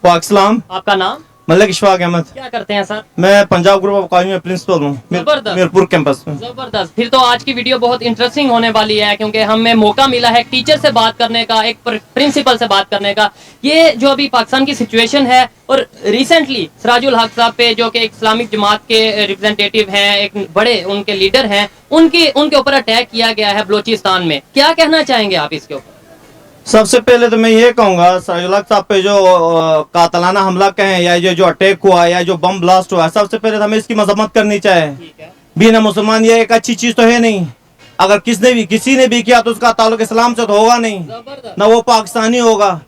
वालेकुम। आपका नाम? मलिक इशफाक अहमद। क्या करते हैं सर? मैं पंजाब ग्रुप ऑफ कॉलेज में प्रिंसिपल हूँ, जबरदस्त। मीरपुर कैंपस में। जबरदस्त। फिर तो आज की वीडियो बहुत इंटरेस्टिंग होने वाली है, क्योंकि हमें मौका मिला है एक टीचर से बात करने का, एक प्रिंसिपल से बात करने का। ये जो अभी पाकिस्तान की सिचुएशन है, और रिसेंटली सिराजुल हक साहब पे, जो कि इस्लामिक जमात के रिप्रेजेंटेटिव हैं, एक बड़े उनके लीडर हैं, उनके ऊपर अटैक किया गया है बलोचिस्तान में। क्या कहना चाहेंगे आप इसके ऊपर? सबसे पहले तो मैं ये कहूँगा, सिराजुल हक साहब पे जो कातलाना हमला कहें या जो अटैक हुआ या जो बम ब्लास्ट हुआ, सबसे पहले तो हमें इसकी मजम्मत करनी चाहिए। बिना मुसलमान ये एक अच्छी चीज तो है नहीं। अगर किसी ने भी किया तो उसका ताल्लुक इस्लाम से तो होगा नहीं, ना वो पाकिस्तानी होगा।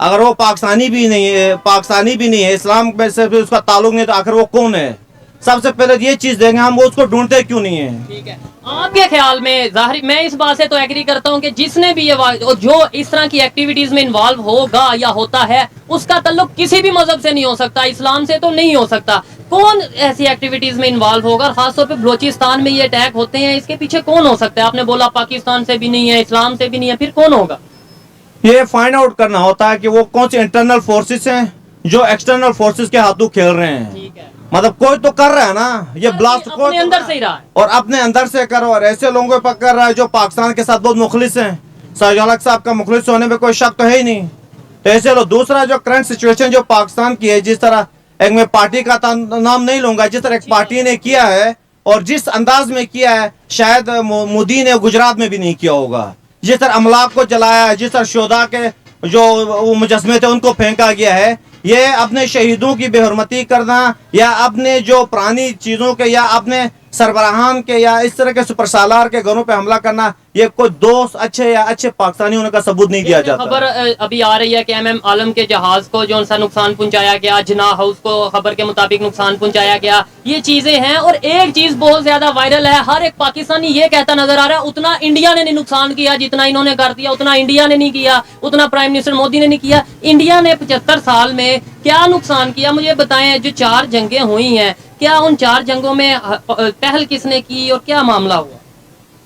अगर वो पाकिस्तानी भी नहीं है, इस्लाम में से भी उसका ताल्लुक नहीं, तो आखिर वो कौन है? सबसे पहले ये चीज देंगे हम, वो उसको ढूंढते क्यों नहीं है। ठीक है, आपके ख्याल में जाहिर, मैं इस बात से तो एग्री करता हूं कि जिसने भी जो इस तरह की एक्टिविटीज में इन्वॉल्व होगा या होता है, उसका ताल्लुक किसी भी मजहब से नहीं हो सकता, इस्लाम से तो नहीं हो सकता। कौन ऐसी एक्टिविटीज में इन्वॉल्व होगा? खासतौर पे बलोचिस्तान में ये अटैक होते हैं, इसके पीछे कौन हो सकता है? आपने बोला पाकिस्तान से भी नहीं है, इस्लाम से भी नहीं है, फिर कौन होगा? ये फाइंड आउट करना होता है कि वो कौन से इंटरनल फोर्सेस हैं जो एक्सटर्नल फोर्सेस के हाथों खेल रहे हैं। ठीक है, मतलब कोई तो कर रहा है ना, ये ब्लास्ट कोई अपने अंदर से ही रहा है, और अपने अंदर से करो। और ऐसे लोगों पर कर रहा है जो पाकिस्तान के साथ बहुत मुखलिस हैं। सिराजुल हक साहब का मुखलिस होने में कोई शक तो है ही नहीं। तो ऐसे लोग, दूसरा जो करंट सिचुएशन जो पाकिस्तान की है, जिस तरह एक मैं पार्टी का नाम नहीं लूंगा, जिस तरह एक पार्टी ने किया है और जिस अंदाज में किया है, शायद मोदी ने गुजरात में भी नहीं किया होगा। जिस तरह अमलाक को जलाया, जिस तरह शोधा के जो मुजस्मे थे उनको फेंका गया है, ये अपने शहीदों की बेहरमती करना या अपने जो पुरानी चीजों के या अपने सरबराहान के या इस तरह के सुपरसालार के घरों पे हमला करना, ये कोई दोस्त अच्छे या अच्छे पाकिस्तानी होने का सबूत नहीं दिया जाता। खबर अभी आ रही है कि MM आलम के जहाज को जो सा नुकसान पहुंचाया गया, जिना हाउस को खबर के मुताबिक नुकसान पहुंचाया गया, ये चीजें हैं। और एक चीज बहुत ज्यादा वायरल है, हर एक पाकिस्तानी ये कहता नजर आ रहा है, उतना इंडिया ने नहीं नुकसान किया जितना इन्होंने कर दिया, उतना इंडिया ने नहीं किया, उतना प्राइम मिनिस्टर मोदी ने नहीं किया। इंडिया ने 75 साल में क्या नुकसान किया? मुझे बताएं। जो 4 जंगें हुई हैं, क्या उन 4 जंगों में पहल किसने की और क्या मामला हुआ?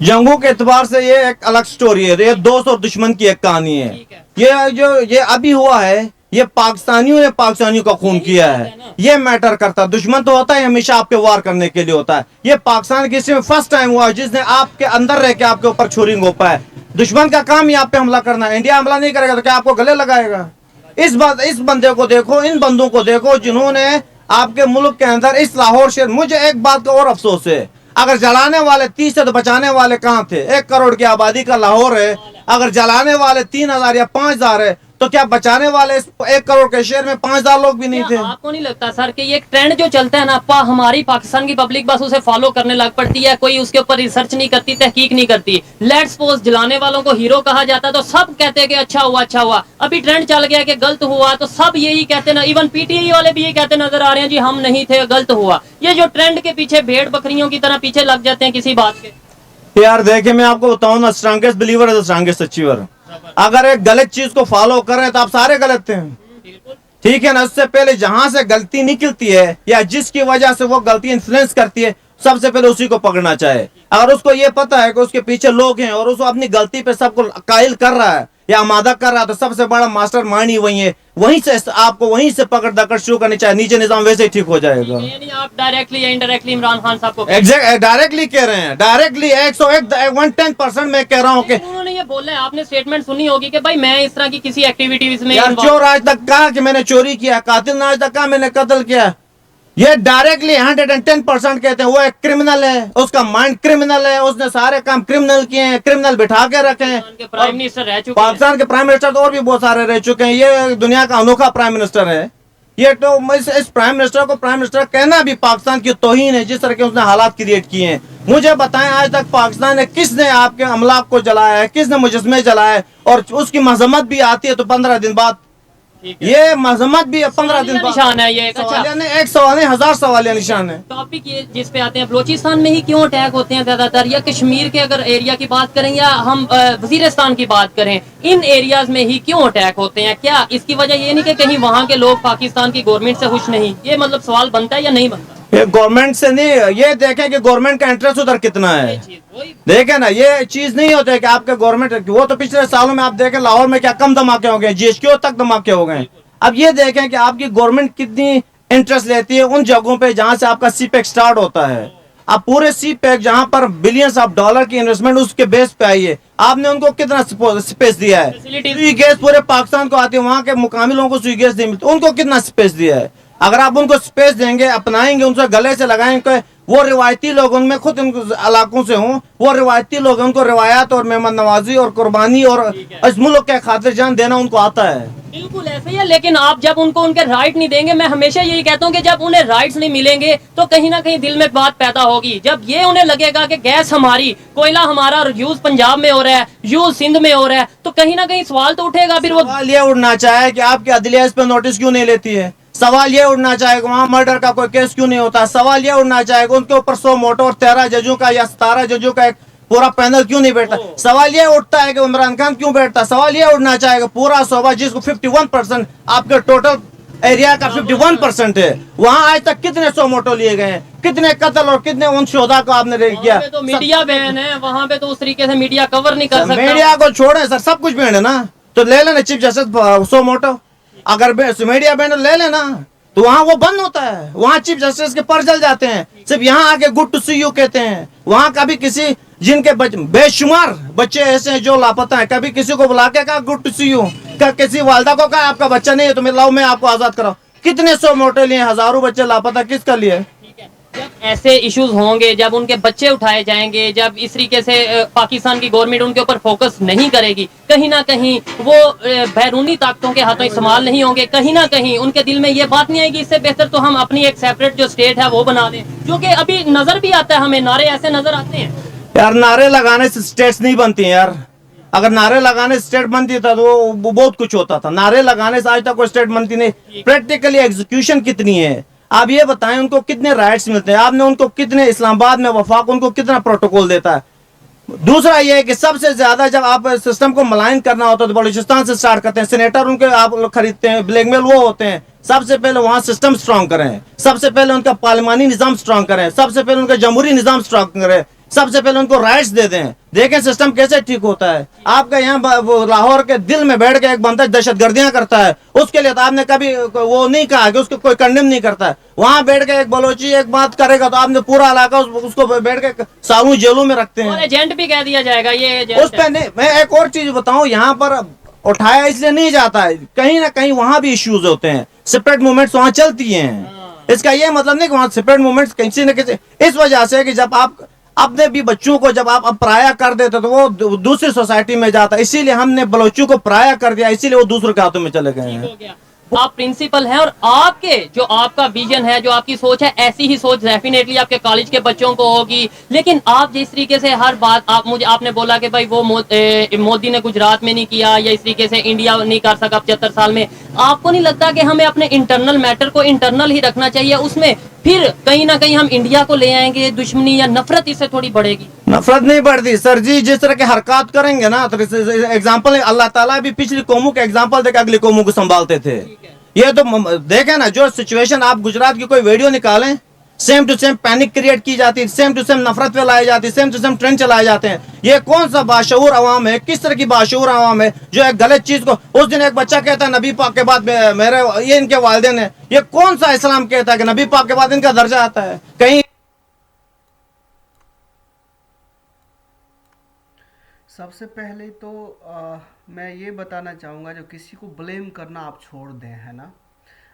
जंगों के एतबार से ये एक अलग स्टोरी है, ये दोस्त और दुश्मन की एक कहानी है। ये अभी हुआ है, ये पाकिस्तानियों ने पाकिस्तानियों का खून किया है, ये मैटर करता। दुश्मन तो होता है हमेशा आपके वार करने के लिए होता है। ये पाकिस्तान की इसमें फर्स्ट टाइम हुआ है जिसने आपके अंदर रह के आपके ऊपर छुरी घोंपा है। दुश्मन का काम ही आप पे हमला करना है। इंडिया हमला नहीं करेगा तो क्या आपको गले लगाएगा? इस बंदे को देखो, इन बंदों को देखो जिन्होंने आपके मुल्क के अंदर इस लाहौर शहर, मुझे एक बात का और अफसोस है, अगर जलाने वाले 30 है तो बचाने वाले कहाँ थे? 1 करोड़ की आबादी का लाहौर है, अगर जलाने वाले 3000 या 5000 है तो क्या बचाने वाले इस 1 करोड़ के शहर में 5000 लोग भी नहीं थे? आपको नहीं लगता सर कि ये ट्रेंड जो चलता है ना, हमारी पाकिस्तान की पब्लिक बस उसे फॉलो करने लग पड़ती है, कोई उसके ऊपर रिसर्च नहीं करती, तहकीक नहीं करती। लेट्स सपोज जलाने वालों को हीरो कहा जाता तो सब कहते हैं कि अच्छा हुआ। अभी ट्रेंड चल गया कि गलत हुआ तो सब यही कहते ना, इवन PTI वाले भी ये कहते नजर आ रहे हैं जी हम नहीं थे, गलत हुआ। ये जो ट्रेंड के पीछे भेड़ बकरियों की तरह पीछे लग जाते हैं किसी बात के। यार देखिए, मैं आपको बताऊं ना, स्ट्रांगेस्ट बिलीवर है द स्ट्रांगेस्ट अचीवर। अगर एक गलत चीज को फॉलो कर रहे हैं तो आप सारे गलत थे, ठीक है ना? उससे पहले जहां से गलती निकलती है या जिसकी वजह से वो गलती इन्फ्लुएंस करती है, सबसे पहले उसी को पकड़ना चाहिए। अगर उसको ये पता है कि उसके पीछे लोग हैं और उसको अपनी गलती पे सबको कायल कर रहा है या आमादा कर रहा है, तो सबसे बड़ा मास्टर माइंड ही वही है। वहीं से आपको वहीं से पकड़ दकड़ शुरू करनी चाहिए, नीचे निजाम वैसे ही ठीक हो जाएगा। यानी आप डायरेक्टली या इनडायरेक्टली इमरान खान साहब को एग्जैक्ट डायरेक्टली कह रहे हैं, डायरेक्टली 110% मैं कह रहा हूँ कि उन्होंने ये बोला है, आपने स्टेटमेंट सुनी होगी कि भाई मैं इस तरह की किसी एक्टिविटीज में यार, चोर आज तक कहा कि मैंने चोरी किया, कातिल ने आज तक कहा मैंने कत्ल किया। ये डायरेक्टली 110% कहते हैं वो एक क्रिमिनल है, उसका माइंड क्रिमिनल है, उसने सारे काम क्रिमिनल किए हैं, क्रिमिनल बिठा के रखे हैं। प्राइम मिनिस्टर रह चुके हैं, पाकिस्तान के प्राइम मिनिस्टर तो और भी बहुत सारे रह चुके हैं। ये दुनिया का अनोखा प्राइम मिनिस्टर है। ये तो इस प्राइम मिनिस्टर को प्राइम मिनिस्टर कहना भी पाकिस्तान की तौहीन है, जिस तरह के उसने हालात क्रिएट किए हैं। मुझे बताएं, आज तक पाकिस्तान ने किसने आपके अमलाक को जलाया है, किसने मुजस्मे जलाया है? और उसकी मजम्मत भी आती है तो 15 दिन बाद, ये मजम्मत भी 15 दिन बाद निशान है। ये एक सवाल नहीं, 1000 सवाल निशान है। टॉपिक ये जिस पे आते हैं, बलोचिस्तान में ही क्यों अटैक होते हैं ज्यादातर, या कश्मीर के अगर एरिया की बात करें या हम वजीरिस्तान की बात करें, इन एरियाज में ही क्यों अटैक होते हैं? क्या इसकी वजह ये नहीं कि कहीं वहाँ के लोग पाकिस्तान की गवर्नमेंट से खुश नहीं? ये मतलब सवाल बनता है या नहीं बनता? ये गवर्नमेंट से नहीं, ये देखें कि गवर्नमेंट का इंटरेस्ट उधर कितना है। देखें ना, ये चीज नहीं होता है कि आपके गवर्नमेंट, वो तो पिछले सालों में आप देखें लाहौर में क्या कम धमाके हो गए, GHQ तक धमाके हो गए। अब ये देखें कि आपकी गवर्नमेंट कितनी इंटरेस्ट लेती है उन जगहों पे जहां से आपका सी पैक स्टार्ट होता है। अब पूरे सी पैक जहां पर बिलियंस ऑफ डॉलर की इन्वेस्टमेंट उसके बेस पे आई है, आपने उनको कितना स्पेस दिया है? Facilities- सुई गैस पूरे पाकिस्तान को आती है, वहां के मुकामी लोगों को सुई गैस नहीं मिलती, उनको कितना स्पेस दिया है? अगर आप उनको स्पेस देंगे, अपनाएंगे, उनसे गले से लगाएंगे, वो रिवायती लोग, उनमें खुद इन इलाकों से हूँ, वो रिवायती लोग हैं, उनको रिवायात और मेहमान नवाजी और कुर्बानी और इस मुल्क के खातिर जान देना उनको आता है। बिल्कुल ऐसे ही है, लेकिन आप जब उनको उनके राइट नहीं देंगे, मैं हमेशा यही कहता हूँ कि जब उन्हें राइट्स नहीं मिलेंगे तो कहीं ना कहीं दिल में बात पैदा होगी। जब ये उन्हें लगेगा कि गैस हमारी, कोयला हमारा, और यूज पंजाब में हो रहा है, यूज सिंध में हो रहा है, तो कहीं ना कहीं सवाल तो उठेगा। फिर वो सवाल ये उठना चाहे कि आपकी अदलिया इस पे नोटिस क्यों नहीं लेती है? सवाल ये उठना चाहेगा वहां मर्डर का कोई केस क्यों नहीं होता? सवाल ये उठना चाहेगा उनके ऊपर 100 मोटो और 13 जजों का या 17 जजों का एक पूरा पैनल क्यों नहीं बैठता? सवाल ये उठता है कि इमरान खान क्यों बैठता? सवाल ये उठना चाहेगा पूरा सूबा जिसको 51% आपके टोटल एरिया का 51% है, वहां आज तक कितने 100 मोटो लिए गए हैं? कितने कत्ल और कितने उन शोधा को आपने रेड किया? वहाँ पे तो मीडिया बैन है, वहाँ पे तो उस तरीके से मीडिया कवर नहीं कर सकता। मीडिया को छोड़े सर, सब कुछ बैन है ना, तो ले लेना चीफ जस्टिस 100 मोटो। अगर मीडिया बैन ले लेना तो वहां वो बंद होता है, वहां चीफ जस्टिस के पर जल जाते हैं। सिर्फ यहाँ आके गुड टू सी यू कहते हैं। वहां कभी किसी जिनके बेशुमार बच्चे ऐसे हैं जो लापता है, कभी किसी को बुला के कहा गुड टू सी यू? क्या किसी वालदा को कहा आपका बच्चा नहीं है तो मैं लाओ मैं आपको आजाद कराऊं? कितने 100 मोटे लिए, हजारों बच्चे लापता, किसका लिए? ठीक है, जब ऐसे इश्यूज होंगे, जब उनके बच्चे उठाए जाएंगे, जब इस तरीके से पाकिस्तान की गवर्नमेंट उनके ऊपर फोकस नहीं करेगी, कहीं ना कहीं वो बैरूनी ताकतों के हाथों इस्तेमाल नहीं होंगे, कहीं ना कहीं उनके दिल में ये बात नहीं आएगी इससे बेहतर तो हम अपनी एक सेपरेट जो स्टेट है वो बना दें, जो कि अभी नजर भी आता है, हमें नारे ऐसे नजर आते हैं। यार नारे लगाने से स्टेट्स नहीं बनती हैं यार। अगर नारे लगाने से स्टेट बनती था तो वो बहुत कुछ होता था। नारे लगाने से आज तक कोई स्टेट बनती नहीं। प्रैक्टिकली एग्जीक्यूशन कितनी है आप ये बताएं? उनको कितने राइट्स मिलते हैं? आपने उनको कितने, इस्लामाबाद में वफाक उनको कितना प्रोटोकॉल देता है? दूसरा ये है कि सबसे ज्यादा जब आप सिस्टम को मलाइन करना होता है तो बलूचिस्तान से स्टार्ट करते हैं, सेनेटर उनके आप खरीदते हैं, ब्लैकमेल वो होते हैं। सबसे पहले वहां सिस्टम स्ट्रांग करें, सबसे पहले उनका पार्लिमानी निजाम स्ट्रांग करें, सबसे पहले उनका जमहूरी निजाम स्ट्रांग करें, सबसे पहले उनको राइट्स दे दें। देखें सिस्टम कैसे ठीक होता है। आपका यहाँ लाहौर के दिल में बैठ के एक बंदा दहशतगर्दियां करता है, उसके लिए तो आपने कभी वो नहीं कहा कि उसको कोई कंडेम नहीं करता है। वहां बैठ के एक बलोची एक बात करेगा तो आपने पूरा इलाका उसको बैठ के सालों जेलों में रखते और हैं। एजेंट भी कह दिया जाएगा ये एजेंट उस पे नहीं, मैं एक और चीज बताऊं, यहाँ पर उठाया इसलिए नहीं जाता है, कहीं ना कहीं वहां भी इश्यूज होते हैं, सेपरेट मूवमेंट्स वहां चलती हैं। इसका ये मतलब नहीं कि वहां सेपरेट मूवमेंट्स किसी न किसी, इस वजह से कि जब आप अपने भी बच्चों को जब आप पराया कर देते तो वो दूसरी सोसाइटी में जाता, इसीलिए हमने बलोचों को पराया कर दिया, इसीलिए वो दूसरों के हाथों में चले गए हैं। हो गया। आप प्रिंसिपल हैं और आपके जो आपका विजन है, जो आपकी सोच है, ऐसी ही सोच डेफिनेटली आपके कॉलेज के बच्चों को होगी। लेकिन आप जिस तरीके से हर बात आपने बोला कि भाई वो मोदी ने गुजरात में नहीं किया या इस तरीके से इंडिया नहीं कर सका 75 साल में, आपको नहीं लगता कि हमें अपने इंटरनल मैटर को इंटरनल ही रखना चाहिए? उसमें फिर कहीं ना कहीं हम इंडिया को ले आएंगे, दुश्मनी या नफरत इससे थोड़ी बढ़ेगी। नफरत नहीं बढ़ती सर जी, जिस तरह के हरकत करेंगे ना, तो एग्जाम्पल अल्लाह ताला भी पिछली कौमों के एग्जाम्पल देकर अगली कौमों को संभालते थे। ये तो देखे ना, जो सिचुएशन आप गुजरात की कोई वीडियो निकालें, same to same panic create की जाती है, सेम टू सेम नफरत फैलाई जाती है, सेम टू सेम ट्रेंड चलाए जाते हैं। ये कौन सा बाशऊर अवाम है? किस तरह की बाशऊर अवाम है जो एक गलत चीज को, उस दिन एक बच्चा कहता है नबी पाक के बाद मेरे ये इनके वालिदैन है। ये कौन सा इस्लाम कहता है कि नबी पाक के बाद इनका दर्जा आता है? कहीं सबसे पहले तो मैं ये बताना चाहूँगा, जो किसी को ब्लेम करना आप छोड़ दें, है ना।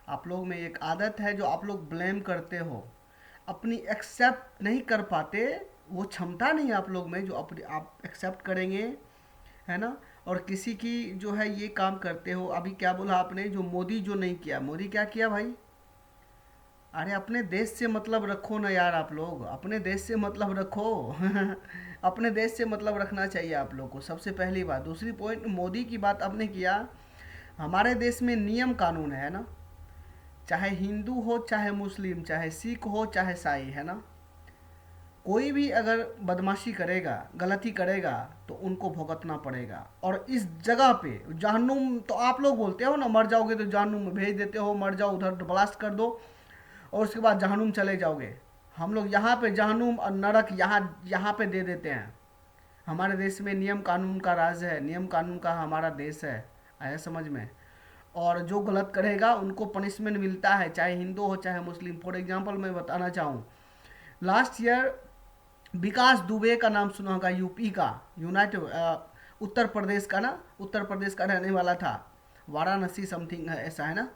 आप लोग में एक आदत है जो आप लोग ब्लेम करते हो, अपनी एक्सेप्ट नहीं कर पाते, वो क्षमता नहीं है आप लोग में जो अपनी आप एक्सेप्ट करेंगे, है ना। और किसी की जो है ये काम करते हो। अभी क्या बोला आपने, जो मोदी जो नहीं किया, मोदी क्या किया भाई? अरे अपने देश से मतलब रखो ना यार, आप लोग अपने देश से मतलब रखो अपने देश से मतलब रखना चाहिए आप लोग को, सबसे पहली बात। दूसरी पॉइंट, मोदी की बात आपने किया, हमारे देश में नियम कानून है ना, चाहे हिंदू हो, चाहे मुस्लिम, चाहे सिख हो, चाहे ईसाई, है ना। कोई भी अगर बदमाशी करेगा, गलती करेगा, तो उनको भुगतना पड़ेगा। और इस जगह पे जहन्नुम, तो आप लोग बोलते हो ना, मर जाओगे तो जहन्नुम में भेज देते हो, मर जाओ उधर ब्लास्ट कर दो और उसके बाद जहन्नुम चले जाओगे। हम लोग यहाँ पे जहन्नुम और नरक यहाँ पे दे देते हैं। हमारे देश में नियम कानून का राज है, नियम कानून का हमारा देश है, आया समझ में। और जो गलत करेगा उनको पनिशमेंट मिलता है, चाहे हिंदू हो चाहे मुस्लिम। फॉर एग्जांपल मैं बताना चाहूँ, लास्ट ईयर विकास दुबे का नाम सुना होगा, यूपी का, उत्तर प्रदेश का ना, उत्तर प्रदेश का रहने वाला था, वाराणसी समथिंग है ऐसा है ना।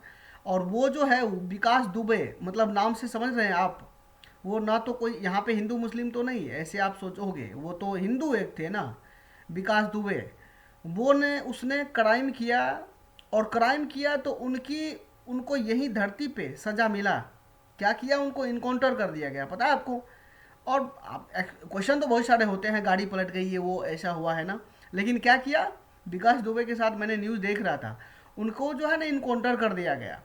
और वो जो है विकास दुबे, मतलब नाम से समझ रहे हैं आप, वो ना तो कोई यहाँ पे हिंदू मुस्लिम तो नहीं ऐसे आप सोचोगे, वो तो हिंदू एक थे ना, विकास दुबे। उसने क्राइम किया, और क्राइम किया तो उनको यही धरती पे सज़ा मिला। क्या किया, उनको इनकाउंटर कर दिया गया, पता है आपको। और क्वेश्चन तो बहुत सारे होते हैं, गाड़ी पलट गई है, वो ऐसा हुआ है ना, लेकिन क्या किया, विकास दुबे के साथ मैंने न्यूज़ देख रहा था, उनको जो है ना इनकाउंटर कर दिया गया।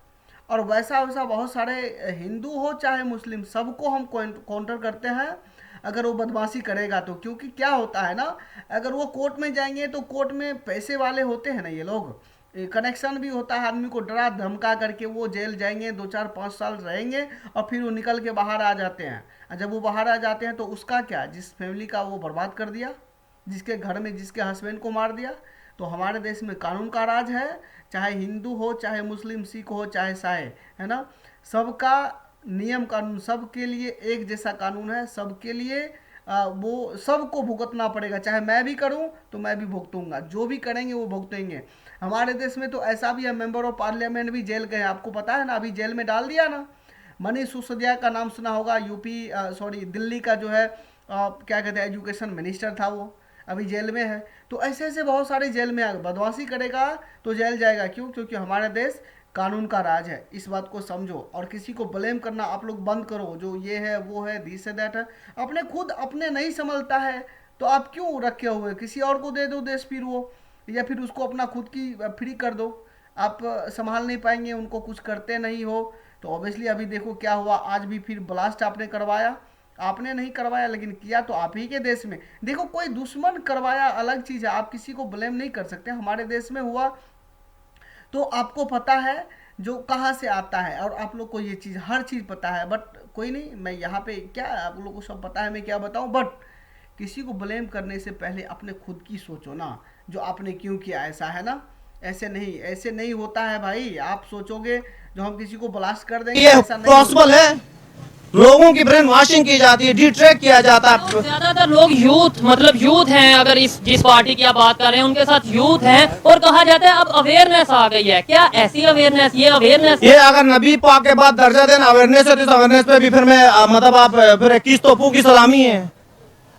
और वैसा वैसा बहुत सारे हिंदू हो चाहे मुस्लिम, सबको हम काउंटर करते हैं अगर वो बदमाशी करेगा तो। क्योंकि क्या होता है ना, अगर वो कोर्ट में जाएंगे तो कोर्ट में पैसे वाले होते हैं ना ये लोग, कनेक्शन भी होता है, आदमी को डरा धमका करके वो जेल जाएंगे, 2-4-5 साल रहेंगे और फिर वो निकल के बाहर आ जाते हैं। और जब वो बाहर आ जाते हैं तो उसका क्या, जिस फैमिली का वो बर्बाद कर दिया, जिसके घर में जिसके हस्बैंड को मार दिया। तो हमारे देश में कानून का राज है, चाहे हिंदू हो चाहे मुस्लिम, सिख हो चाहे ईसाई, है ना, सबका नियम कानून सबके लिए एक जैसा कानून है, सबके लिए वो सबको भुगतना पड़ेगा। चाहे मैं भी करूं तो मैं भी भुगतूंगा, जो भी करेंगे वो भुगतेंगे। हमारे देश में तो ऐसा भी है, मेंबर ऑफ पार्लियामेंट भी जेल गए, आपको पता है ना, अभी जेल में डाल दिया ना। मनीष सिसोदिया का नाम सुना होगा, दिल्ली का जो है क्या कहते हैं एजुकेशन मिनिस्टर था, वो अभी जेल में है। तो ऐसे ऐसे बहुत सारे जेल में बदमाशी करेगा तो जेल जाएगा। क्यों? क्योंकि हमारे देश कानून का राज है, इस बात को समझो। और किसी को ब्लेम करना आप लोग बंद करो, जो ये है वो है, दिस है दैट है। अपने खुद अपने नहीं संभलता है तो आप क्यों रखे हुए, किसी और को दे दो देश फिर वो, या फिर उसको अपना खुद की फ्री कर दो। आप संभाल नहीं पाएंगे, उनको कुछ करते नहीं हो तो ऑब्वियसली अभी देखो क्या हुआ, आज भी फिर ब्लास्ट आपने करवाया, आपने नहीं करवाया लेकिन किया तो आप ही के देश में। देखो कोई दुश्मन करवाया अलग चीज़ है, आप किसी को ब्लेम नहीं कर सकते। हमारे देश में हुआ तो आपको पता है जो कहाँ से आता है, और आप लोग को ये चीज़ हर चीज़ पता है। बट कोई नहीं, मैं यहाँ पे क्या आप लोग को सब पता है, मैं क्या बताऊँ। बट किसी को ब्लेम करने से पहले अपने खुद की सोचो ना, जो आपने क्यों किया, ऐसा है ना। ऐसे नहीं होता है भाई। आप सोचोगे जो हम किसी को ब्लास्ट कर देंगे, ये ऐसा नहीं पॉसिबल है। लोगों की ब्रेन वॉशिंग की जाती है, डिट्रैक्ट किया जाता है। ज्यादातर लोग यूथ हैं, अगर जिस पार्टी की आप बात कर रहे हैं उनके साथ यूथ हैं, और कहा जाता है अब अवेयरनेस आ गई है। क्या ऐसी अवेयरनेस, ये अवेयरनेस, ये अगर नबी पाक के बाद दर्जा देना अवेयरनेस है तो इस अवेयरनेस पे भी फिर मैं मतलब आप फिर 21 तोपों की सलामी है।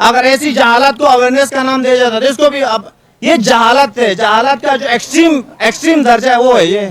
अगर ऐसी जहालत को अवेयरनेस का नाम दिया जाता है तो इसको भी, अब ये जहालत है, जहालत का जो एक्सट्रीम दर्जा है वो है ये।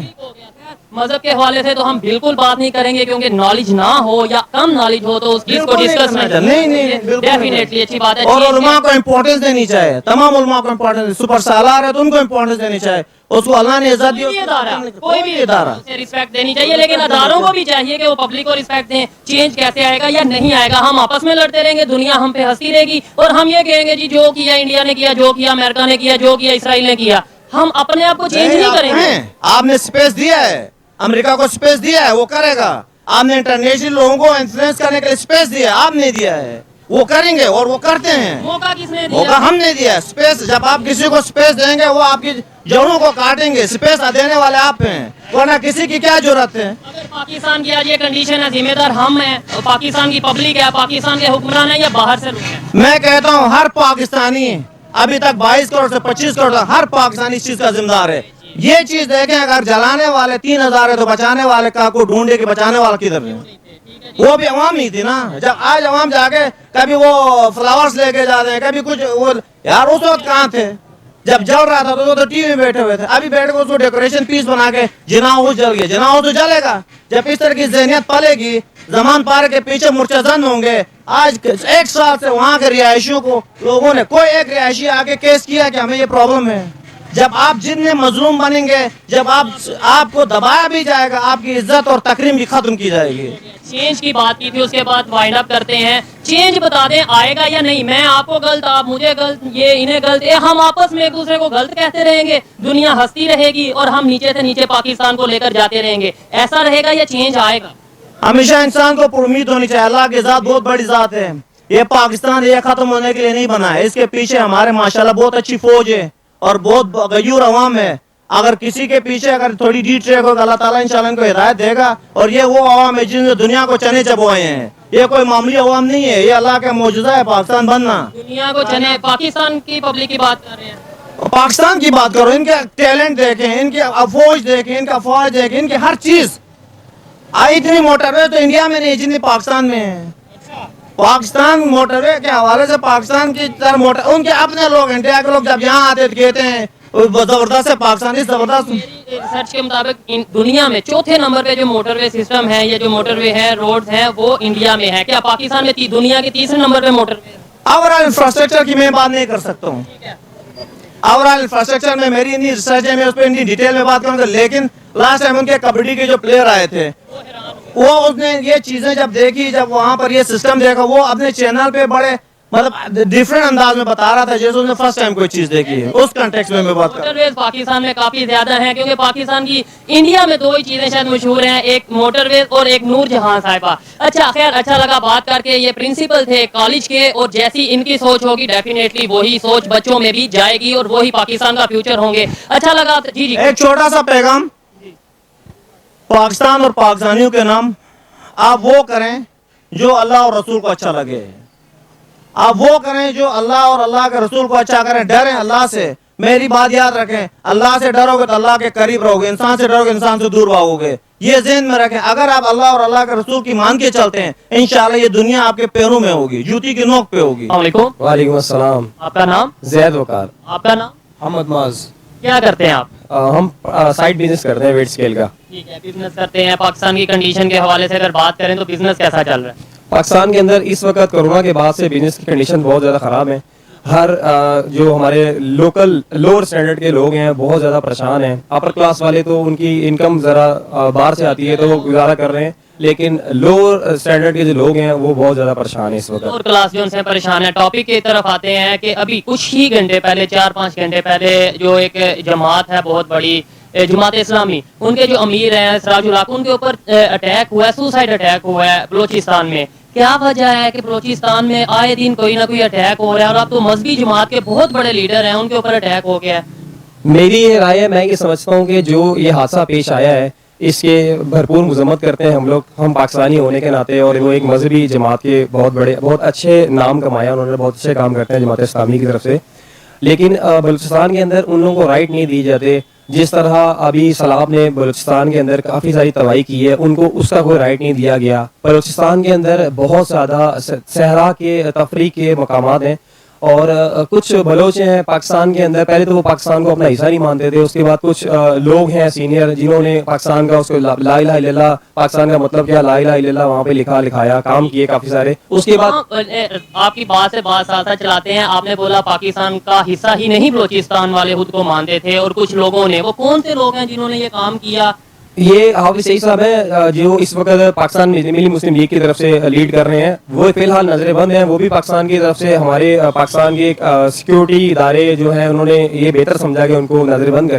मजहब के हवाले से तो हम बिल्कुल बात नहीं करेंगे, क्योंकि नॉलेज ना हो या कम नॉलेज हो तो उस चीज को डिस्कस नहीं, डेफिनेटली अच्छी बात है। और उलमा को इम्पोर्टेंस देनी चाहिए, तमाम उलमा को इम्पोर्टेंस, सुपर सालार है तो उनको इम्पोर्टेंस देनी चाहिए, उसको अल्लाह ने इज्जत दी। कोई भी इदारा रिस्पेक्ट देनी चाहिए, लेकिन अदारों को भी चाहिए कि वो पब्लिक को रिस्पेक्ट दें। चेंज कैसे आएगा या नहीं आएगा, हम आपस में लड़ते रहेंगे, दुनिया हम पे हंसती रहेगी, और हम ये कहेंगे जी जो किया इंडिया ने किया, जो किया अमेरिका ने किया, जो किया इसराइल ने किया, हम अपने आप को चेंज नहीं करेंगे। आपने स्पेस दिया है, अमेरिका को स्पेस दिया है, वो करेगा। आपने इंटरनेशनल लोगों को इन्फ्लुएंस करने के लिए स्पेस दिया, आपने दिया है, वो करेंगे और वो करते हैं। मौका किसने दिया? मौका हमने दिया है। स्पेस, जब आप किसी को स्पेस देंगे वो आपकी जड़ों को काटेंगे। स्पेस देने वाले आप हैं, वरना किसी की क्या जरूरत है। अगर पाकिस्तान की आज ये कंडीशन है, जिम्मेदार हम हैं, पाकिस्तान की पब्लिक है, पाकिस्तान के हुक्मरान है, या बाहर से लोग हैं? मैं कहता हूँ हर पाकिस्तानी, अभी तक 22 करोड़ से 25 करोड़ तक हर पाकिस्तानी इस चीज का जिम्मेदार है। ये चीज देखें, अगर जलाने वाले 3000 है तो बचाने वाले का को ढूंढे कि बचाने वाला किधर है। वो भी अवाम ही थी ना। जब आज अवाम जाके कभी वो फ्लावर्स लेके जाते हैं, कभी कुछ, वो यार उस वक्त कहाँ थे जब जल रहा था, तो वो तो टीवी में बैठे हुए थे। अभी बैठ के उसको डेकोरेशन पीस बना के जिना हाउस जल गया, जिना हाउस तो जलेगा। जब इस तरह की ज़हनियत पलेगी, जमान पार के पीछे मुर्तज़न होंगे। आज 1 साल से वहाँ के रिहायशियों को लोगों ने, कोई एक रिहायशी आके केस किया कि हमें ये प्रॉब्लम है। जब आप जितने मजलूम बनेंगे, जब आपको दबाया भी जाएगा, आपकी इज्जत और तकरीम भी खत्म की जाएगी। चेंज की बात की थी, उसके बाद वाइंड अप करते हैं। चेंज बता दें आएगा या नहीं, मैं आपको गलत, आप मुझे गलत, ये इन्हें गलत, हम आपस में एक दूसरे को गलत कहते रहेंगे, दुनिया हंसती रहेगी और हम नीचे से नीचे पाकिस्तान को लेकर जाते रहेंगे। ऐसा रहेगा या चेंज आएगा? हमेशा इंसान को उम्मीद होनी चाहिए। अल्लाह की जात बहुत बड़ी जात है। ये पाकिस्तान ये खत्म होने के लिए नहीं बना है, इसके पीछे हमारे माशाल्लाह बहुत अच्छी फौज है और बहुत गयूर अवाम है। अगर किसी के पीछे अगर थोड़ी डी ट्रैक होगा, अल्लाह ताला इंशाल्लाह इनको हिदायत देगा। और ये वो अवाम है जिन्होंने दुनिया को चने चबोए हैं। ये कोई मामूली अवाम नहीं है, ये अल्लाह का मौजूदा है पाकिस्तान बनना। दुनिया को चने, पाकिस्तान की पब्लिक की बात कर रहे हैं। पाकिस्तान की बात करो, इनके टैलेंट देखें, इनके फौज देखें, इनका फौज देखें, इनकी हर चीज। इतनी मोटरवे तो इंडिया में नहीं जितनी पाकिस्तान में है। पाकिस्तान मोटरवे के हवाले से पाकिस्तान की तरह मोटर, उनके अपने लोग इंडिया के लोग जब यहाँ आते तो कहते हैं जबरदस्त है पाकिस्तानी, जबरदस्त। मेरी रिसर्च के मुताबिक दुनिया में चौथे नंबर पे जो मोटरवे सिस्टम है, ये जो मोटरवे है, रोड्स हैं, वो इंडिया में है। क्या पाकिस्तान में दुनिया के तीसरे नंबर पे मोटरवे है? ओवरऑल इंफ्रास्ट्रक्चर की मैं बात नहीं कर सकता हूँ। ओवरऑल इंफ्रास्ट्रक्चर में मेरी इतनी रिसर्च है, मैं उस पर इतनी डिटेल में बात करूँगा। लेकिन लास्ट टाइम उनके कबड्डी के जो प्लेयर आए थे, वो उसने ये चीजें जब देखी, जब वहां पर ये सिस्टम देखा, वो अपने चैनल पे बड़े मतलब डिफरेंट अंदाज में बता रहा था जैसे उसने फर्स्ट टाइम कोई चीज देखी है। उस कंटेक्स्ट में मैं बात कर रहा हूं। मोटरवेज पाकिस्तान में काफी ज्यादा हैं, क्योंकि पाकिस्तान की इंडिया में दो ही चीजें शायद मशहूर हैं, एक मोटरवेज और एक नूर जहां साहिबा। अच्छा, खैर अच्छा लगा बात करके। ये प्रिंसिपल थे कॉलेज के, और जैसी इनकी सोच होगी डेफिनेटली वही सोच बच्चों में भी जाएगी और वही पाकिस्तान का फ्यूचर होंगे। अच्छा लगा। जी जी, एक छोटा सा पैगाम पाकिस्तान और पाकिस्तानियों के नाम, आप वो करें जो अल्लाह और रसूल को अच्छा लगे। आप वो करें जो अल्लाह और अल्लाह के रसूल को अच्छा करें। डरें अल्लाह से। मेरी बात याद रखें, अल्लाह से डरोगे तो अल्लाह के करीब रहोगे, इंसान से डरोगे इंसान से दूर भागोगे। ये ज़हन में रखें। अगर आप अल्लाह और अल्लाह के रसूल की मान के चलते हैं, इंशाल्लाह ये दुनिया आपके पैरों में होगी, जूती की नोक पे होगी। वालेकुम अस्सलाम। आपका नाम? जैद वकार। आपका नाम? मोहम्मद माज। क्या करते हैं आप? हम साइड बिजनेस करते हैं वेट स्केल का। ठीक है, बिजनेस करते हैं। पाकिस्तान की कंडीशन के हवाले से अगर बात करें तो बिजनेस कैसा चल रहा है? पाकिस्तान के अंदर इस वक्त कोरोना के बाद से बिजनेस की कंडीशन बहुत ज़्यादा ख़राब है। हर जो हमारे लोकल लोअर स्टैंडर्ड के लोग हैं बहुत ज़्यादा परेशान हैं। अपर क्लास वाले तो उनकी इनकम ज़रा बाहर से आती है तो वो गुजारा कर रहे हैं, लेकिन लोअर स्टैंडर्ड के जो लोग हैं वो बहुत ज़्यादा परेशान है इस वक्त। और क्लास जो उनसे परेशान है। टॉपिक की तरफ आते हैं कि अभी कुछ ही घंटे पहले, 4-5 घंटे पहले, जो एक जमात है बहुत बड़ी, जमात इस्लामी, उनके जो अमीर हैं सिराजुल हक, उनके ऊपर अटैक हुआ है, सुसाइड अटैक हुआ है बलोचिस्तान में। क्या वजह है कि बलोचिस्तान में आए दिन कोई ना कोई अटैक हो रहा है, और आप तो मजहबी जमात के बहुत बड़े लीडर हैं, उनके ऊपर अटैक हो गया है? मेरी ये राय है, मैं ये समझता हूँ कि जो ये हादसा पेश आया है इसके भरपूर मजम्मत करते हैं हम लोग, हम पाकिस्तानी होने के नाते। और वो एक मजहबी जमात के बहुत बड़े, बहुत अच्छे नाम कमाया उन्होंने, बहुत अच्छे काम करते हैं जमात इस्लामी की तरफ से। लेकिन बलूचिस्तान के अंदर उन लोगों को राइट नहीं दी जाते। जिस तरह अभी सैलाब ने बलूचिस्तान के अंदर काफ़ी सारी तबाही की है, उनको उसका कोई राइट नहीं दिया गया। बलूचिस्तान के अंदर बहुत ज़्यादा सहरा के तफरीह के मकामात हैं, और कुछ बलोच हैं पाकिस्तान के अंदर, पहले तो वो पाकिस्तान को अपना हिस्सा नहीं मानते थे। उसके बाद कुछ लोग हैं सीनियर जिन्होंने पाकिस्तान का उसको ला इलाहा इल्लल्लाह, पाकिस्तान का मतलब क्या, ला इलाहा इल्लल्लाह वहाँ पे लिखाया, काम किए काफ़ी सारे। उसके बाद आपकी बात से बात साथ चलाते हैं। आपने बोला पाकिस्तान का हिस्सा ही नहीं बलोचिस्तान वाले खुद को मानते थे, और कुछ लोगों ने, वो कौन से लोग हैं जिन्होंने ये काम किया? ये हाफिज सईद साहब है जो इस वक्त पाकिस्तान मिली मुस्लिम लीग की तरफ से लीड कर रहे हैं। वो फिलहाल नजरबंद हैं। वो भी पाकिस्तान की तरफ से हमारे पाकिस्तान के सिक्योरिटी इदारे जो हैं उन्होंने ये बेहतर समझा कि उनको नजरबंद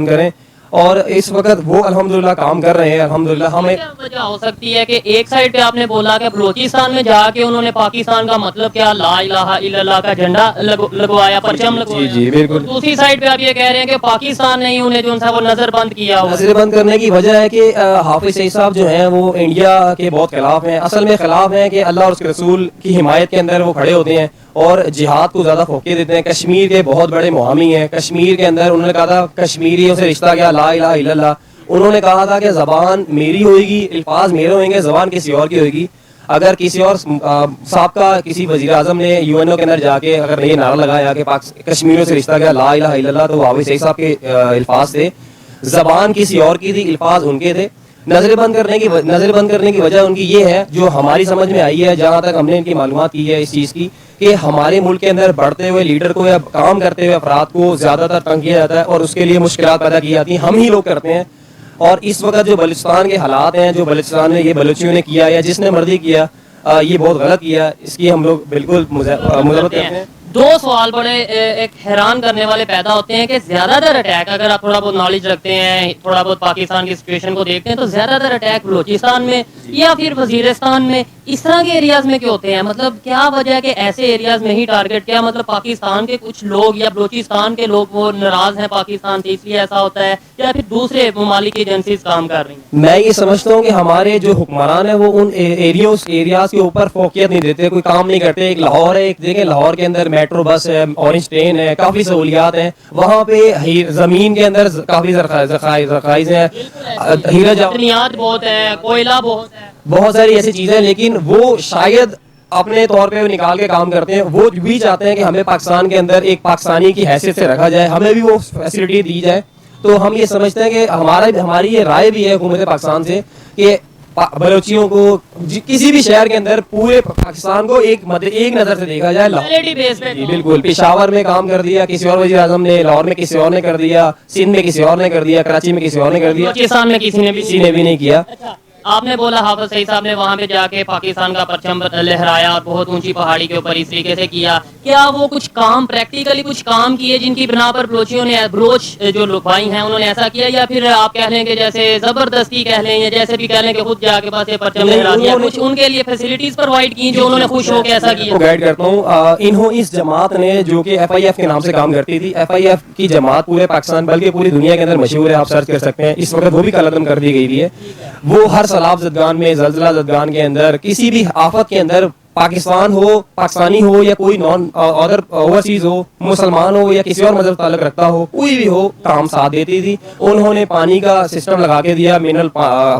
करें, और इस वक्त वो अल्हम्दुलिल्लाह काम कर रहे हैं। अल्हम्दुलिल्लाह हमें क्या वजह हो सकती है कि एक साइड पे आपने बोला कि बलोचिस्तान में जाके उन्होंने पाकिस्तान का मतलब क्या, ला इलाहा इल्लल्लाह का झंडा लगवाया, परचम लगवाया। जी बिल्कुल। दूसरी साइड पे आप ये कह रहे हैं कि पाकिस्तान ने ही उन्हें जो है वो नजरबंद किया हुआ। नजरबंद करने की वजह है कि हाफिज सईद साहब जो हैं वो इंडिया के बहुत खिलाफ हैं। असल में खिलाफ हैं कि अल्लाह और उसके रसूल की हिमायत के अंदर वो खड़े होते हैं और जिहाद को ज़्यादा फोके देते हैं। कश्मीर के बहुत बड़े मुहामी हैं। कश्मीर के अंदर उन्होंने कहा था कश्मीरियों से रिश्ता क्या, ला इलाहा इल्लल्लाह। उन्होंने कहा था कि ज़बान मेरी होएगी, अल्फाज मेरे होंगे, ज़बान किसी और की होएगी। अगर किसी और साबका किसी वज़ीर आज़म ने यूएनओ के अंदर जाके अगर ये नारा लगाया कि कश्मीरियों से रिश्ता क्या, ला इलाहा इल्लल्लाह, तो हाफिज सईद साहब के अल्फाज थे। ज़बान किसी और की थी, अल्फाज उनके थे। नजरबंद करने की वजह उनकी ये है, जो हमारी समझ में आई है, जहाँ तक हमने इनकी मालूमात की है इस चीज़ की, कि हमारे मुल्क के अंदर बढ़ते हुए लीडर को या काम करते हुए अफराद को ज़्यादातर तंग किया जाता है और उसके लिए मुश्किलात पैदा की जाती हैं, हम ही लोग करते हैं। और इस वक्त जो बलूचिस्तान के हालात हैं, जो बलूचिस्तान में ये बलोचियों ने किया या जिसने मर्जी किया, ये बहुत गलत किया। इसकी हम लोग बिल्कुल मुज़ाहरत करते हैं। दो सवाल बड़े एक हैरान करने वाले पैदा होते हैं कि ज्यादातर अटैक, अगर आप थोड़ा बहुत नॉलेज रखते हैं, थोड़ा बहुत पाकिस्तान की सिचुएशन को देखते हैं, तो ज्यादातर अटैक बलूचिस्तान में या फिर वजीरिस्तान में इस तरह के एरियाज में क्यों होते हैं? मतलब क्या वजह है कि ऐसे एरियाज में ही टारगेट, क्या मतलब पाकिस्तान के कुछ लोग या बलूचिस्तान के लोग वो नाराज हैं पाकिस्तान से इसलिए ऐसा होता है, या फिर दूसरे ममालिक की एजेंसीज काम कर रही हैं? मैं ये समझता हूँ कि हमारे जो हुक्मरान है वो उन एरियाज के ऊपर फोकियत नहीं देते, कोई काम नहीं करते। एक लाहौर है, एक देखें लाहौर के अंदर मेट्रो बस है, ऑरेंज ट्रेन है, काफी सहूलियात हैं वहाँ पे। जमीन के अंदर काफी जखाइज हैं, हीरा बुनियाद बहुत है, कोयला बहुत है, बहुत सारी ऐसी चीजें हैं, लेकिन वो शायद अपने तौर पे वो निकाल के काम करते हैं। वो भी चाहते हैं कि हमें पाकिस्तान के अंदर एक पाकिस्तानी की हैसियत से रखा जाए, हमें भी वो फैसिलिटी दी जाए। तो हम ये समझते हैं कि हमारी ये राय भी है हुकूमत पाकिस्तान से कि बलोचियों को किसी भी शहर के अंदर पूरे पाकिस्तान को एक नजर से देखा जाए। क्वालिटी बेस पे जी बिल्कुल, पेशावर में काम कर दिया किसी और वज़ीर आज़म ने, लाहौर में किसी और ने कर दिया, सिंध में किसी और ने कर दिया, कराची में किसी और ने कर दिया, बलूचिस्तान में किसी ने भी नहीं किया। अच्छा, आपने बोला हाफिज सईद साहब ने वहां पे जाके पाकिस्तान का परचम लहराया और बहुत ऊंची पहाड़ी के ऊपर इस तरीके से किया। क्या वो कुछ काम प्रैक्टिकली कुछ काम किए जिनकी बिना पर बलोचियों ने, बलोच जो लोग भाई हैं उन्होंने ऐसा किया, या फिर आप कह लें कि जैसे जबरदस्ती कह लें या जैसे भी कह लें कि खुद जाके बस ये परचम लहरा दिया? कुछ उनके लिए फैसिलिटीज प्रोवाइड की जो उन्होंने खुश होकर ऐसा किया? गाइड करता हूँ, इन्हों इस जमात ने जो कि FIF के नाम से काम करती थी, FIF की जमात पूरे पाकिस्तान बल्कि पूरी दुनिया के अंदर मशहूर है, आप सर्च कर सकते हैं। इस वक्त वो भी कलअदम कर दी गई है। वो हर सैलाब ज़दगान में, ज़लज़ला ज़दगान के अंदर, किसी भी आफत के अंदर पाकिस्तान हो, पाकिस्तानी हो या कोई नॉन अदर ओवरसीज हो, मुसलमान हो या किसी और मजहब ताल्लुक रखता हो, कोई भी हो, काम साथ देती थी। उन्होंने पानी का सिस्टम लगा के दिया, मिनरल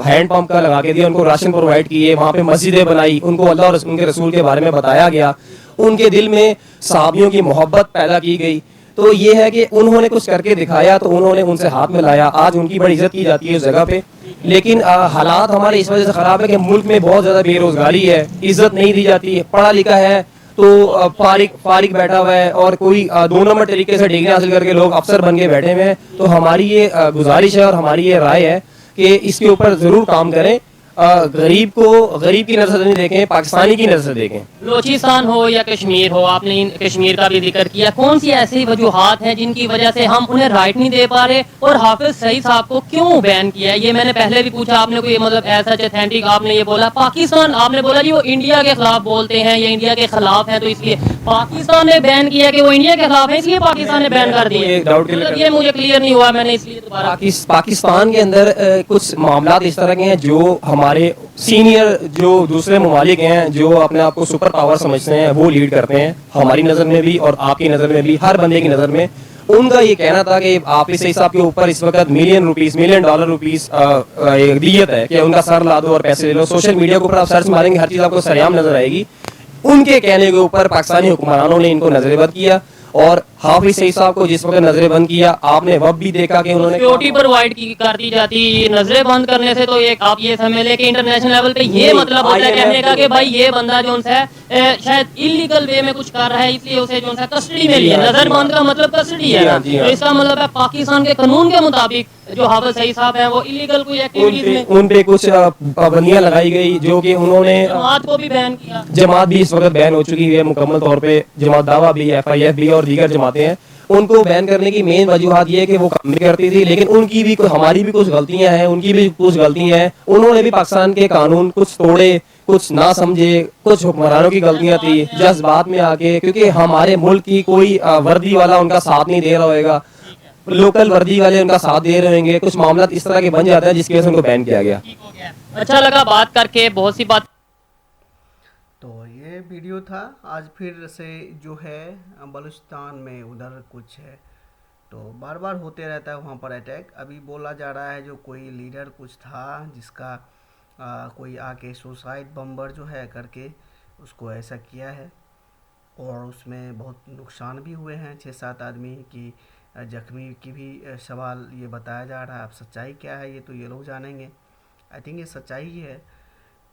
हैंड पंप का लगा के दिया, उनको राशन प्रोवाइड किए, वहाँ पे मस्जिदें बनाई, उनको अल्लाह और उनके रसूल के बारे में बताया गया, उनके दिल में सहाबियों की मोहब्बत पैदा की गई। तो ये है कि उन्होंने कुछ करके दिखाया, तो उन्होंने उनसे हाथ मिलाया, आज उनकी बड़ी इज्जत की जाती है उस जगह पे। लेकिन हालात हमारे इस वजह से खराब है कि मुल्क में बहुत ज्यादा बेरोजगारी है, इज्जत नहीं दी जाती है। पढ़ा लिखा है तो फारिग बैठा हुआ है, और कोई 2 नंबर तरीके से डिग्री हासिल करके लोग अफसर बन के बैठे हुए हैं। तो हमारी ये गुजारिश है और हमारी ये राय है कि इसके ऊपर जरूर काम करें। गरीब को गरीब की नजर से नहीं देखें, पाकिस्तानी की नजर से देखें। बलूचिस्तान हो या कश्मीर हो, आपने कश्मीर का भी जिक्र किया, कौन सी ऐसी वजूहात हैं जिनकी वजह से हम उन्हें राइट नहीं दे पा रहे, और हाफिज सईद साहब को क्यों बैन किया? ये मैंने पहले भी पूछा, आपने कोई मतलब ऐसा ऑथेंटिक आपने ये बोला पाकिस्तान, आपने बोला जी वो इंडिया के खिलाफ बोलते हैं या इंडिया के खिलाफ हैं, तो इसलिए पाकिस्तान ने बैन किया कि वो इंडिया के खिलाफ है इसलिए पाकिस्तान ने बैन कर दिया? मतलब ये मुझे क्लियर नहीं हुआ, मैंने इसलिए दोबारा। पाकिस्तान के अंदर कुछ मामला इस तरह के हैं जो हमारे सीनियर जो दूसरे ममालिक हैं, जो अपने आप को सुपर पावर समझते हैं, वो लीड करते हैं। हमारी नज़र में भी और आपकी नज़र में भी, हर बंदे की नज़र में। उनका ये कहना था कि हाफिज सईद साहब के ऊपर इस वक्त $1 million दियत है कि उनका सर ला दो और पैसे ले लो। सोशल मीडिया के ऊपर आप सर्च मारेंगे, हर चीज़ आपको सरेआम नजर आएगी। उनके कहने के ऊपर पाकिस्तानी हुक्मरानों ने इनको नजरबंद किया, और हाफिज सईद साहब को जिस वक्त नजरे बंद किया, आपने वह भी देखा कि उन्होंने सिक्योरिटी प्रोवाइड कर दी जाती। नजरें बंद करने से तो एक आप ये समझ लें कि इंटरनेशनल लेवल पे ये मतलब होता है कहने का कि भाई ये बंदा जो है शायद इलीगल वे में कुछ कर रहा है, इसलिए उसे जो है कस्टडी में लिया। नजर बंद का मतलब कस्टडी है, तो इसका मतलब है पाकिस्तान के कानून के मुताबिक जो हाफिज सईद साहब हैं वो इलीगल कोई एक्टिविटीज में उन पे कुछ पाबंदियां लगाई गई, जो कि उन्होंने जमात को भी बैन किया। जमात भी इस वक्त बैन हो चुकी है मुकम्मल तौर पे। जमात दावा भी, FIF भी और दीगर जमातें हैं। उनको बैन करने की मेन वजूहत ये है कि वो काम भी करती थी, लेकिन उनकी भी हमारी भी कुछ गलतियां हैं, उनकी भी कुछ गलतियां हैं। उन्होंने भी पाकिस्तान के कानून कुछ तोड़े, कुछ ना समझे, कुछ हुक्मरानों की गलतियां थी जज्बात में आके, क्योंकि हमारे मुल्क की कोई वर्दी वाला उनका साथ नहीं दे रहा होगा, लोकल वर्दी वाले उनका साथ दे रहे होंगे। कुछ मामला इस तरह के बन जाते हैं जिसकी वजह से उनको बैन किया गया। अच्छा लगा बात करके, बहुत सी बात। तो ये वीडियो था। आज फिर से जो है बलूचिस्तान में उधर कुछ है, तो बार बार होते रहता है वहाँ पर अटैक। अभी बोला जा रहा है जो कोई लीडर कुछ था जिसका कोई आके सुसाइड बम्बर जो है करके उसको ऐसा किया है, और उसमें बहुत नुकसान भी हुए हैं, 6-7 आदमी की जख्मी की भी सवाल ये बताया जा रहा है। अब सच्चाई क्या है ये तो ये लोग जानेंगे। आई थिंक ये सच्चाई ही है।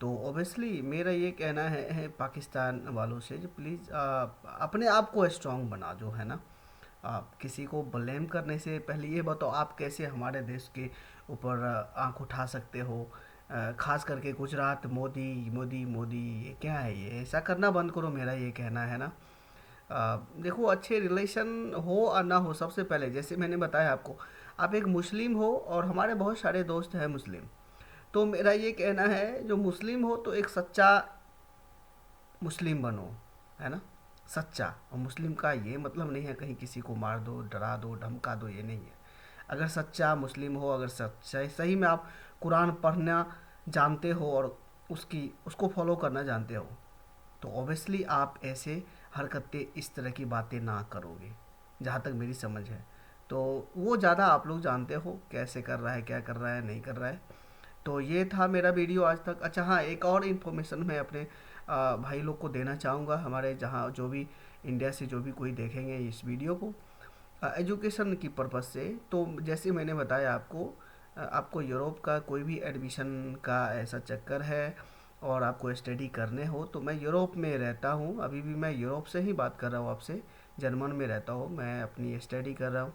तो ओबियसली मेरा ये कहना है पाकिस्तान वालों से, जो प्लीज़ अपने आप को स्ट्रॉन्ग बना, जो है ना, आप किसी को ब्लेम करने से पहले ये बताओ आप कैसे हमारे देश के ऊपर आंख उठा सकते हो। खास करके गुजरात, मोदी मोदी मोदी, ये क्या है? ये ऐसा करना बंद करो, मेरा ये कहना है ना। देखो, अच्छे रिलेशन हो और ना हो, सबसे पहले जैसे मैंने बताया आपको, आप एक मुस्लिम हो और हमारे बहुत सारे दोस्त हैं मुस्लिम, तो मेरा ये कहना है जो मुस्लिम हो तो एक सच्चा मुस्लिम बनो, है ना, सच्चा। और मुस्लिम का ये मतलब नहीं है कहीं किसी को मार दो, डरा दो, धमका दो, ये नहीं है। अगर सच्चा मुस्लिम हो, अगर सच्चा सही में आप कुरान पढ़ना जानते हो और उसको फॉलो करना जानते हो, तो ऑब्वियसली आप ऐसे हरकतें, इस तरह की बातें ना करोगे, जहाँ तक मेरी समझ है। तो वो ज़्यादा आप लोग जानते हो कैसे कर रहा है, क्या कर रहा है, नहीं कर रहा है। तो ये था मेरा वीडियो आज तक। अच्छा हाँ, एक और इन्फॉर्मेशन मैं अपने भाई लोग को देना चाहूँगा, हमारे जहाँ जो भी इंडिया से जो भी कोई देखेंगे इस वीडियो को एजुकेशन की पर्पज़ से। तो जैसे मैंने बताया आपको, आपको यूरोप का कोई भी एडमिशन का ऐसा चक्कर है और आपको स्टडी करने हो, तो मैं यूरोप में रहता हूँ, अभी भी मैं यूरोप से ही बात कर रहा हूँ आपसे, जर्मन में रहता हूँ, मैं अपनी स्टडी कर रहा हूँ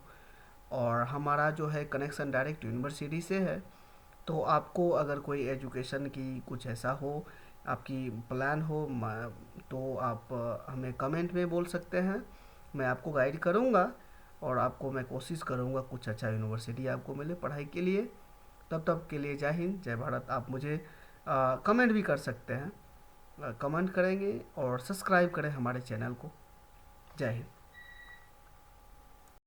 और हमारा जो है कनेक्शन डायरेक्ट यूनिवर्सिटी से है। तो आपको अगर कोई एजुकेशन की कुछ ऐसा हो, आपकी प्लान हो, तो आप हमें कमेंट में बोल सकते हैं, मैं आपको गाइड करूँगा और आपको मैं कोशिश करूँगा कुछ अच्छा यूनिवर्सिटी आपको मिले पढ़ाई के लिए। तब के लिए जय हिंद, जय भारत। आप मुझे कमेंट भी कर सकते हैं, कमेंट करेंगे और सब्सक्राइब करें हमारे चैनल को। जय हिंद।